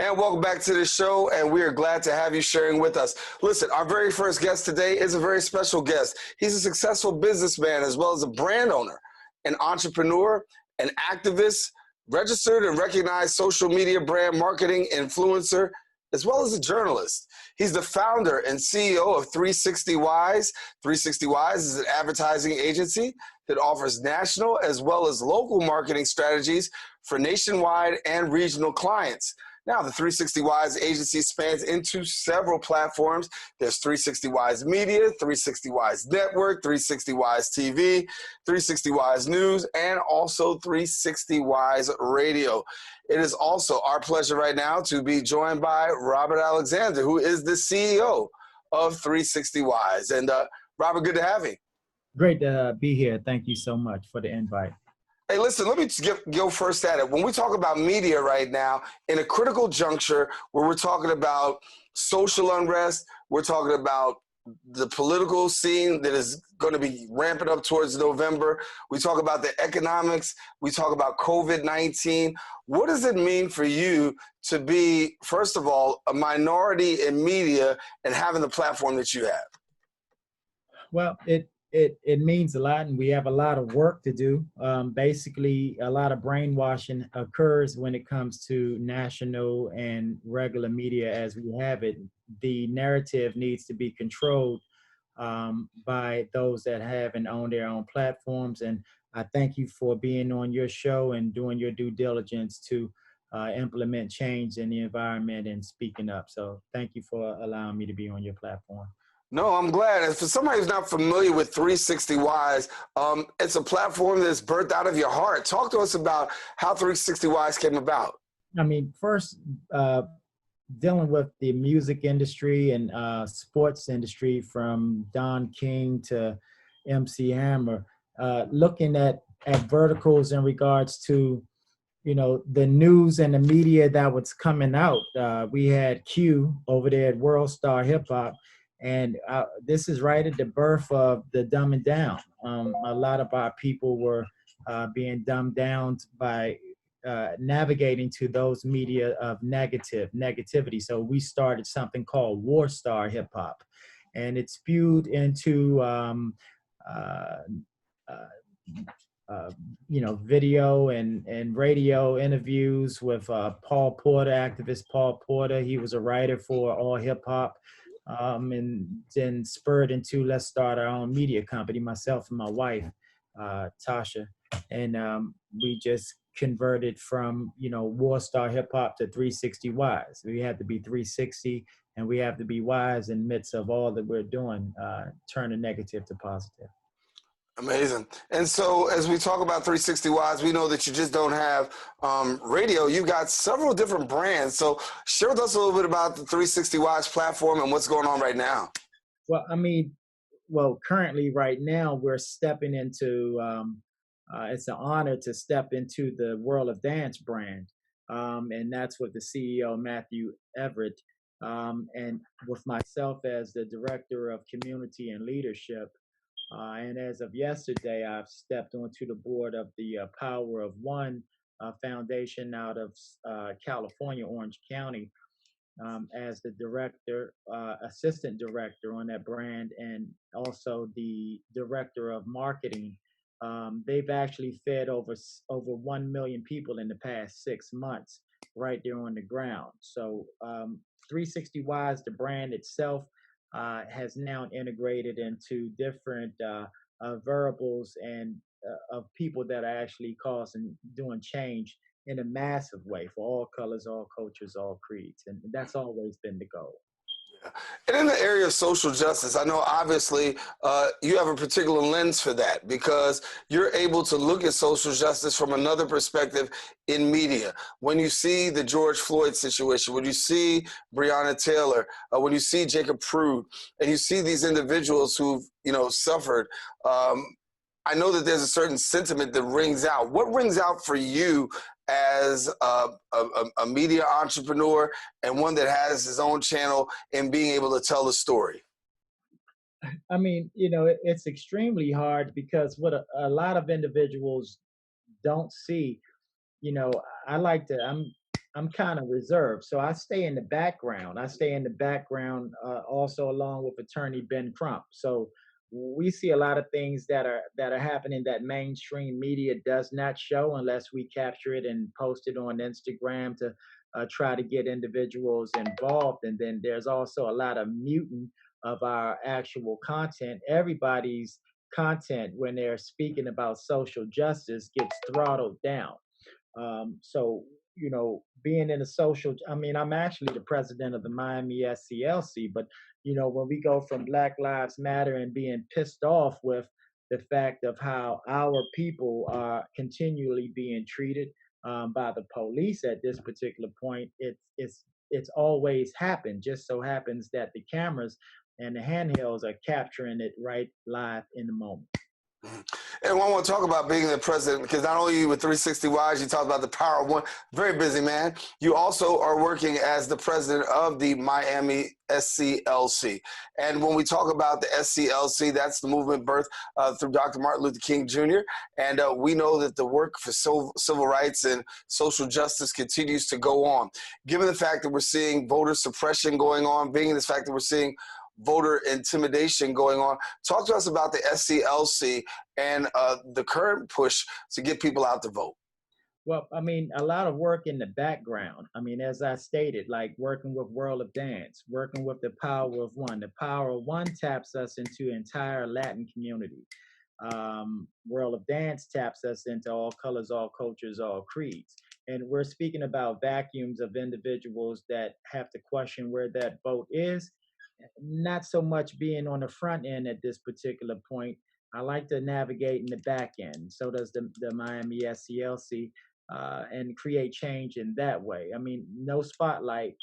And welcome back to the show, and we are glad to have you sharing with us. Listen, our very first guest today is a very special guest. He's a successful businessman as well as a brand owner, an entrepreneur, an activist, registered and recognized social media brand marketing influencer, as well as a journalist. He's the founder and CEO of 360 Wise. 360 Wise is an advertising agency that offers national as well as local marketing strategies for nationwide and regional clients. Now, the 360 Wise agency spans into several platforms. There's 360 Wise Media, 360 Wise Network, 360 Wise TV, 360 Wise News, and also 360 Wise Radio. It is also our pleasure right now to be joined by Robert Alexander, who is the CEO of 360 Wise. And Robert, good to have you. Great to be here. Thank you so much for the invite. Hey, listen, let me go first at it. When we talk about media right now, in a critical juncture where we're talking about social unrest, we're talking about the political scene that is going to be ramping up towards November. We talk about the economics. We talk about COVID-19. What does it mean for you to be, first of all, a minority in media and having the platform that you have? Well, it means a lot, and we have a lot of work to do. Basically, a lot of brainwashing occurs when it comes to national and regular media as we have it. The narrative needs to be controlled by those that have and own their own platforms. And I thank you for being on your show and doing your due diligence to implement change in the environment and speaking up. So thank you for allowing me to be on your platform. No, I'm glad. And for somebody who's not familiar with 360 Wise, it's a platform that's birthed out of your heart. Talk to us about how 360 Wise came about. I mean, first, dealing with the music industry and sports industry, from Don King to MC Hammer, looking at verticals in regards to, you know, the news and the media that was coming out. We had Q over there at World Star Hip Hop. And this is right at the birth of the dumbing down. A lot of our people were being dumbed down by navigating to those media of negativity. So we started something called War Star Hip Hop, and it spewed into you know, video and radio interviews with Paul Porter, activist Paul Porter. He was a writer for All Hip Hop. And then spurred into, let's start our own media company, myself and my wife, Tasha. And we just converted from, you know, War Star Hip Hop to 360 Wise. We have to be 360, and we have to be wise in the midst of all that we're doing, turn the negative to positive. Amazing. And so as we talk about 360 Wise, we know that you just don't have radio. You've got several different brands. So share with us a little bit about the 360 Wise platform and what's going on right now. Well, I mean, currently right now we're stepping into, it's an honor to step into the World of Dance brand. And that's with the CEO, Matthew Everett, and with myself as the Director of Community and Leadership. And as of yesterday, I've stepped onto the board of the Power of One Foundation out of California, Orange County, as the director, assistant director on that brand, and also the director of marketing. They've actually fed over 1 million people in the past 6 months right there on the ground. So 360 Wise, the brand itself, has now integrated into different variables and of people that are actually causing, doing change in a massive way for all colors, all cultures, all creeds. And that's always been the goal. And in the area of social justice, I know obviously you have a particular lens for that because you're able to look at social justice from another perspective in media. When you see the George Floyd situation, when you see Breonna Taylor, when you see Jacob Prude, and you see these individuals who've, you know, suffered, I know that there's a certain sentiment that rings out. What rings out for you as a media entrepreneur and one that has his own channel and being able to tell the story? I mean, you know, it's extremely hard because what a lot of individuals don't see, you know, I'm kind of reserved, so I stay in the background. I stay in the background, also along with Attorney Ben Crump. So we see a lot of things that are happening that mainstream media does not show unless we capture it and post it on Instagram to try to get individuals involved. And then there's also a lot of muting of our actual content. Everybody's content when they're speaking about social justice gets throttled down. So, being in a social, I mean, I'm actually the president of the Miami SCLC, but, when we go from Black Lives Matter and being pissed off with the fact of how our people are continually being treated by the police at this particular point, it's always happened. Just so happens that the cameras and the handhelds are capturing it right live in the moment. Mhm. And I want to talk about being the president because not only you with 360 Wise, you talk about the power of one, very busy man. You also are working as the president of the Miami SCLC. And when we talk about the SCLC, that's the movement birthed through Dr. Martin Luther King Jr. And we know that the work for civil rights and social justice continues to go on. Given the fact that we're seeing voter suppression going on, being the fact that we're seeing voter intimidation going on. Talk to us about the SCLC and the current push to get people out to vote. Well, I mean, a lot of work in the background. I mean, as I stated, like working with World of Dance, working with the Power of One. The Power of One taps us into entire Latin community. World of Dance taps us into all colors, all cultures, all creeds. And we're speaking about vacuums of individuals that have to question where that vote is, not so much being on the front end at this particular point. I like to navigate in the back end. So does the Miami SCLC, and create change in that way. I mean, no spotlight.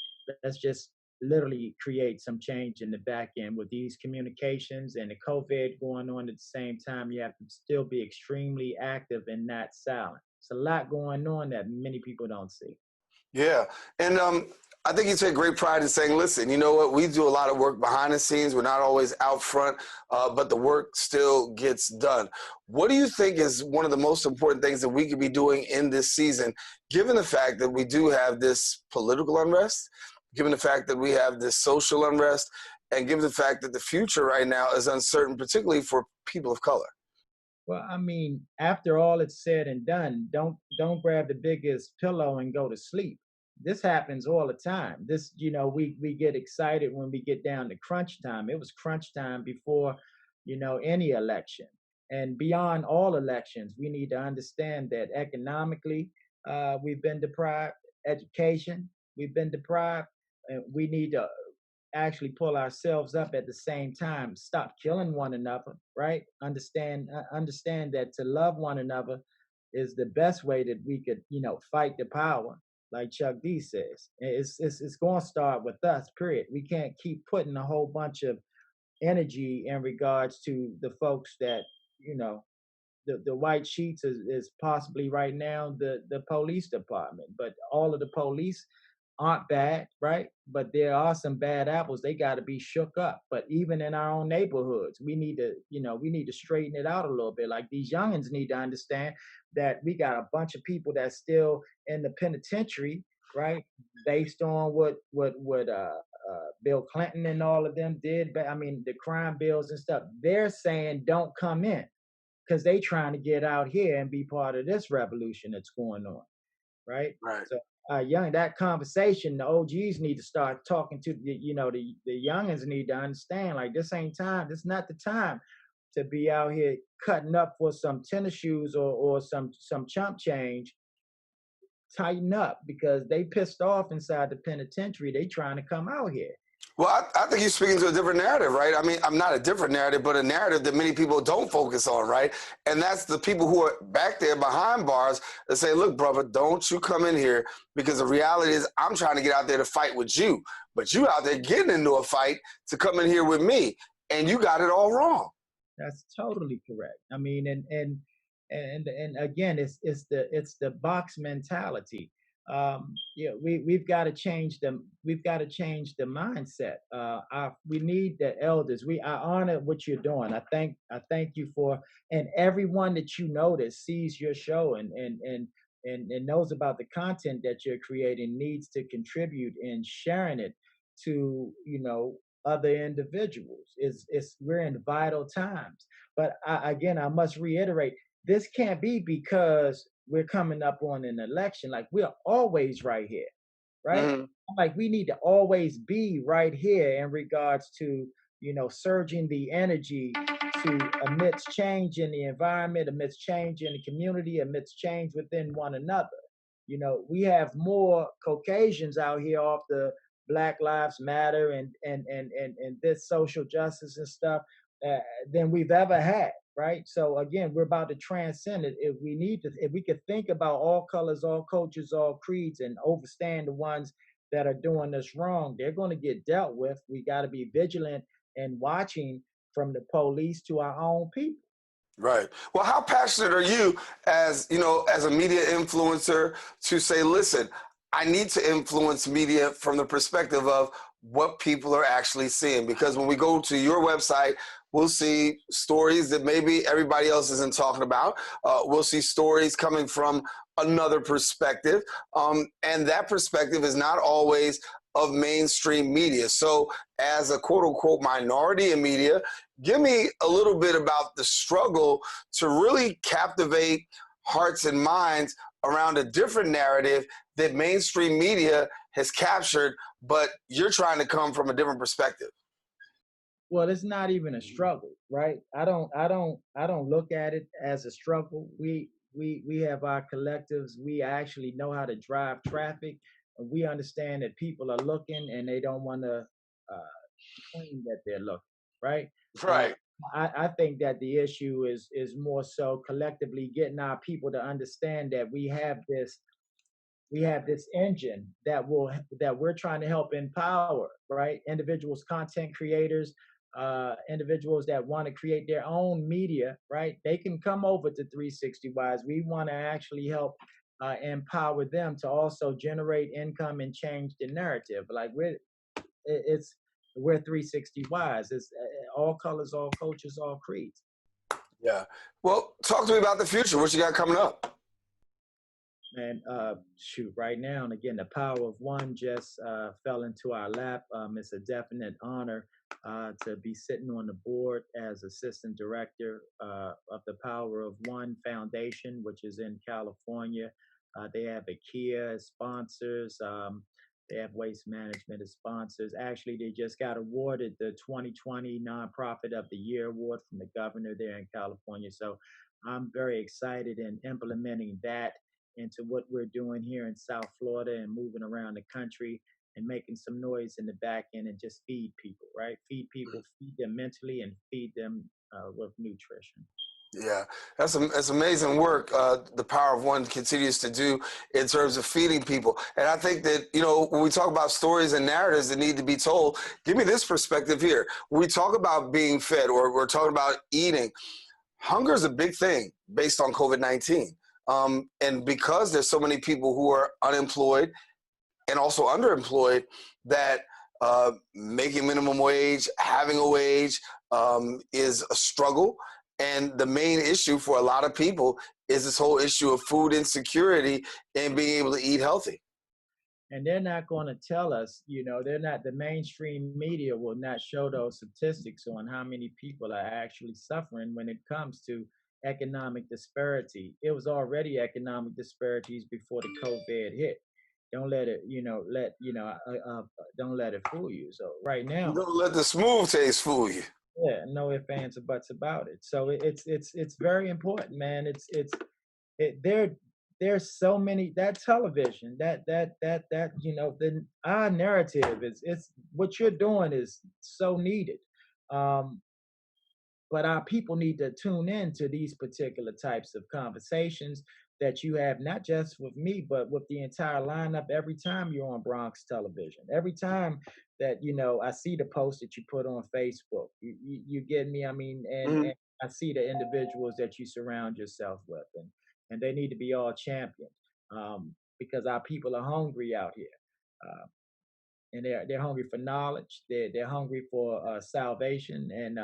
Let's just literally create some change in the back end with these communications and the COVID going on at the same time. You have to still be extremely active and not silent. It's a lot going on that many people don't see. Yeah. And I think you take great pride in saying, listen, you know what? We do a lot of work behind the scenes. We're not always out front, but the work still gets done. What do you think is one of the most important things that we could be doing in this season, given the fact that we do have this political unrest, given the fact that we have this social unrest, and given the fact that the future right now is uncertain, particularly for people of color? Well, I mean, after all it's said and done, don't grab the biggest pillow and go to sleep. This happens all the time. This, we get excited when we get down to crunch time. It was crunch time before, any election. And beyond all elections, we need to understand that economically, we've been deprived, education, we've been deprived, and we need to actually pull ourselves up at the same time, stop killing one another, right? Understand that to love one another is the best way that we could, fight the power, like Chuck D says. It's going to start with us, period. We can't keep putting a whole bunch of energy in regards to the folks that, you know the white sheets is possibly right now the police department, but all of the police aren't bad, right? But there are some bad apples. They got to be shook up. But even in our own neighborhoods, we need to straighten it out a little bit. Like these youngins need to understand that we got a bunch of people that's still in the penitentiary, right? Based on what Bill Clinton and all of them did. But I mean, the crime bills and stuff. They're saying don't come in because they trying to get out here and be part of this revolution that's going on, right? Right. So, young that conversation, the OGs need to start talking to the youngins need to understand like this ain't time. This is not the time to be out here cutting up for some tennis shoes or some chump change. Tighten up because they pissed off inside the penitentiary. They trying to come out here. Well, I think you're speaking to a different narrative, right? I mean, I'm not a different narrative, but a narrative that many people don't focus on, right? And that's the people who are back there behind bars that say, look, brother, don't you come in here because the reality is I'm trying to get out there to fight with you, but you out there getting into a fight to come in here with me, and you got it all wrong. That's totally correct. I mean, and again, it's the box mentality. Yeah, we've got to change them. We've got to change the mindset. We need the elders. I honor what you're doing. I thank you for, and everyone that that sees your show and and knows about the content that you're creating needs to contribute in sharing it to, other individuals. It's We're in vital times. But again, I must reiterate, this can't be because we're coming up on an election. Like, we're always right here, right? Hmm. Like, we need to always be right here in regards to, surging the energy to amidst change in the environment, amidst change in the community, amidst change within one another. We have more Caucasians out here off the Black Lives Matter and this social justice and stuff uh, than we've ever had. Right. So again, we're about to transcend it. If we could think about all colors, all cultures, all creeds, and overstand the ones that are doing us wrong, they're going to get dealt with. We got to be vigilant and watching, from the police to our own people. Right. Well, how passionate are you, as as a media influencer, to say, listen, I need to influence media from the perspective of what people are actually seeing? Because when we go to your website, we'll see stories that maybe everybody else isn't talking about. We'll see stories coming from another perspective. And that perspective is not always of mainstream media. So as a quote unquote minority in media, give me a little bit about the struggle to really captivate hearts and minds around a different narrative that mainstream media has captured, but you're trying to come from a different perspective. Well, it's not even a struggle, right? I don't look at it as a struggle. We have our collectives. We actually know how to drive traffic. And we understand that people are looking and they don't want to claim that they're looking, right? Uh, Right. I think that the issue is more so collectively getting our people to understand that we have this engine that we're trying to help empower, right? Individuals, content creators, individuals that want to create their own media, right? They can come over to 360 Wise. We want to actually help empower them to also generate income and change the narrative. Like, we're 360 Wise. It's all colors, all cultures, all creeds. Yeah. Well, talk to me about the future. What you got coming up? And shoot, right now, and again, the power of one just fell into our lap. It's a definite honor to be sitting on the board as assistant director of the Power of One Foundation, which is in California. They have IKEA as sponsors. They have Waste Management as sponsors. Actually, they just got awarded the 2020 Nonprofit of the Year award from the governor there in California. So I'm very excited in implementing that into what we're doing here in South Florida and moving around the country and making some noise in the back end and just feed people, right? Feed people, feed them mentally, and feed them with nutrition. Yeah, that's amazing work. The Power of One continues to do in terms of feeding people, and I think that when we talk about stories and narratives that need to be told, give me this perspective here. When we talk about being fed, or we're talking about eating, hunger is a big thing based on COVID-19, and because there's so many people who are unemployed and also underemployed, that making minimum wage, having a wage, is a struggle. And the main issue for a lot of people is this whole issue of food insecurity and being able to eat healthy. And they're not going to tell us, they're not, the mainstream media will not show those statistics on how many people are actually suffering when it comes to economic disparity. It was already economic disparities before the COVID hit. Don't let it, don't let it fool you. So right now, Don't let the smooth taste fool you. yeah, no ifs, ands, or buts about it. So it's very important, man. There's so many, that television, that our narrative is, it's what you're doing is so needed. Um, but our people need to tune in to these particular types of conversations that you have, not just with me, but with the entire lineup. Every time you're on Bronx television, every time that I see the post that you put on Facebook, you get me. I mean, and Mhm. I see the individuals that you surround yourself with, and they need to be all championed, because our people are hungry out here. Uh, and they're hungry for knowledge. They're hungry for salvation, and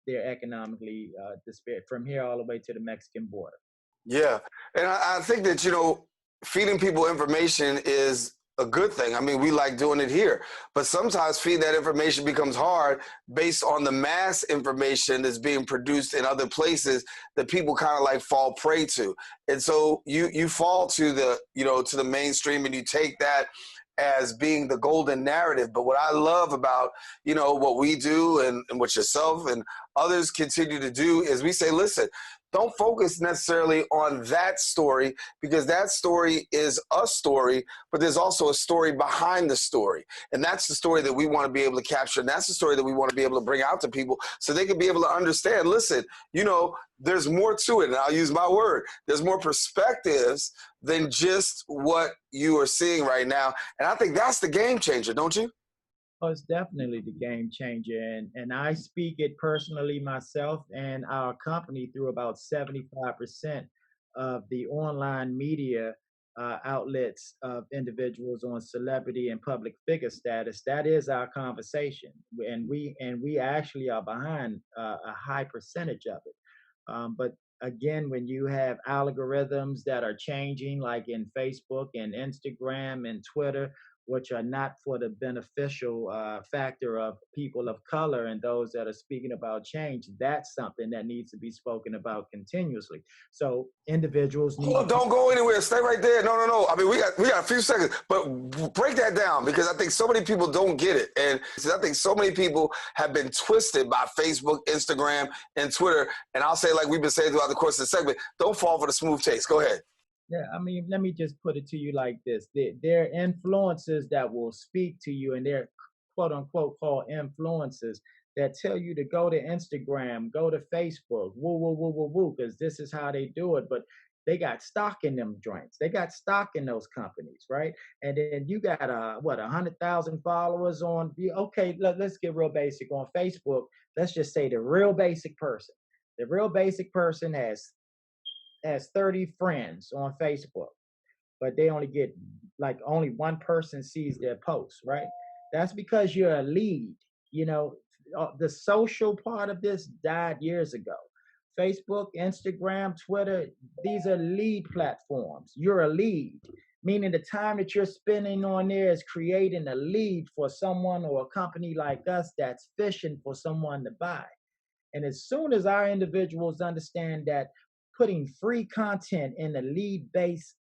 they're economically disparate from here all the way to the Mexican border. Yeah. And I think that, you know, feeding people information is a good thing. I mean, we like doing it here, but sometimes feeding that information becomes hard based on the mass information that's being produced in other places that people kind of like fall prey to. And so you fall to the, you know, to the mainstream, and you take that as being the golden narrative. But what I love about, you know, what we do, and what yourself and others continue to do is we say, listen, don't focus necessarily on that story, because that story is a story, but there's also a story behind the story. And that's the story that we want to be able to capture. And that's the story that we want to be able to bring out to people so they can be able to understand, listen, you know, there's more to it. And I'll use my word. There's more perspectives than just what you are seeing right now. And I think that's the game changer, don't you? Oh, it's definitely the game changer. And I speak it personally myself and our company through about 75% of the online media outlets of individuals on celebrity and public figure status. That is our conversation. And we actually are behind a high percentage of it. But again, when you have algorithms that are changing, like in Facebook and Instagram and Twitter, which are not for the beneficial factor of people of color and those that are speaking about change, that's something that needs to be spoken about continuously. So individuals need Hold to on, don't go anywhere. Stay right there. No, no, no. I mean, we got a few seconds, but break that down, because I think so many people don't get it. And I think so many people have been twisted by Facebook, Instagram, and Twitter. And I'll say, like we've been saying throughout the course of the segment, don't fall for the smooth taste. Go ahead. Yeah, I mean, let me just put it to you like this. There are influencers that will speak to you, and they're quote unquote called influencers that tell you to go to Instagram, go to Facebook, woo, woo, woo, woo, woo, because this is how they do it. But they got stock in them joints. They got stock in those companies, right? And then you got what, 100,000 followers on. Okay, let's get real basic on Facebook. Let's just say the real basic person. The real basic person has 30 friends on Facebook, but they only get, like, only one person sees their posts, right? That's because you're a lead. You know, the social part of this died years ago. Facebook, Instagram, Twitter, these are lead platforms. You're a lead, meaning the time that you're spending on there is creating a lead for someone or a company like us that's fishing for someone to buy. And as soon as our individuals understand that putting free content in a lead based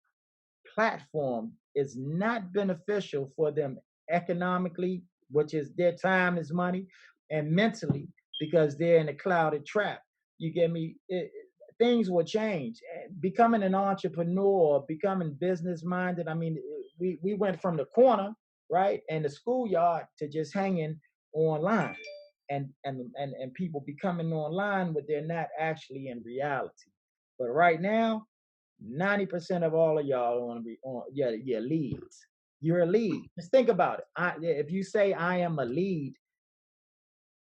platform is not beneficial for them economically, which is their time is money, and mentally, because they're in a clouded trap. You get me? Things will change. Becoming an entrepreneur, becoming business minded. I mean, we went from the corner, right, and the schoolyard to just hanging online, and people becoming online, but they're not actually in reality. But right now, 90% of all of y'all want to be on, yeah, yeah, leads. You're a lead. Just think about it. If you say I am a lead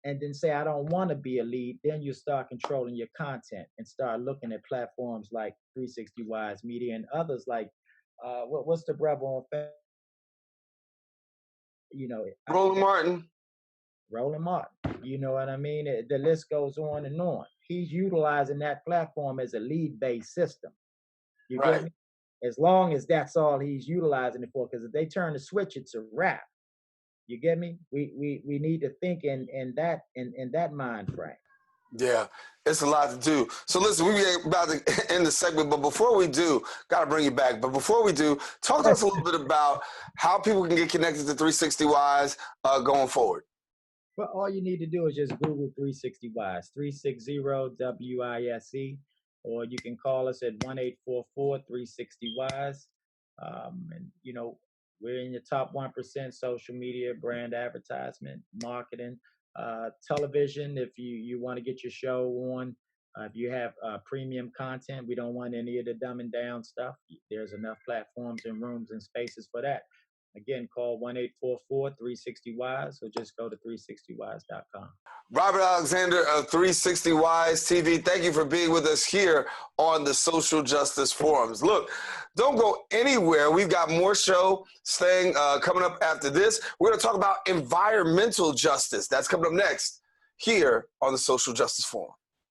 and then say I don't want to be a lead, then you start controlling your content and start looking at platforms like 360 Wise Media and others like what's the brother on you know Roland Martin. Roland Martin. You know what I mean? The list goes on and on. He's utilizing that platform as a lead based system. You get Right. me? As long as that's all he's utilizing it for, because if they turn the switch, it's a wrap. You get me? We need to think in that mind frame. Yeah, it's a lot to do. So listen, we about to end the segment, but before we do, got to bring you back. But before we do, talk to us a little bit about how people can get connected to 360 Wise going forward. But all you need to do is just Google 360 Wise, 360 WISE, or you can call us at 1-844-360 Wise. And you know, we're in your top 1% social media, brand advertisement, marketing, television. If you want to get your show on, if you have premium content, we don't want any of the dumbing down stuff. There's enough platforms and rooms and spaces for that. Again, call 1-844-360 Wise, or just go to 360wise.com. Robert Alexander of 360 Wise TV, thank you for being with us here on the Social Justice Forums. Look, don't go anywhere. We've got more show staying coming up after this. We're going to talk about environmental justice. That's coming up next here on the Social Justice Forum.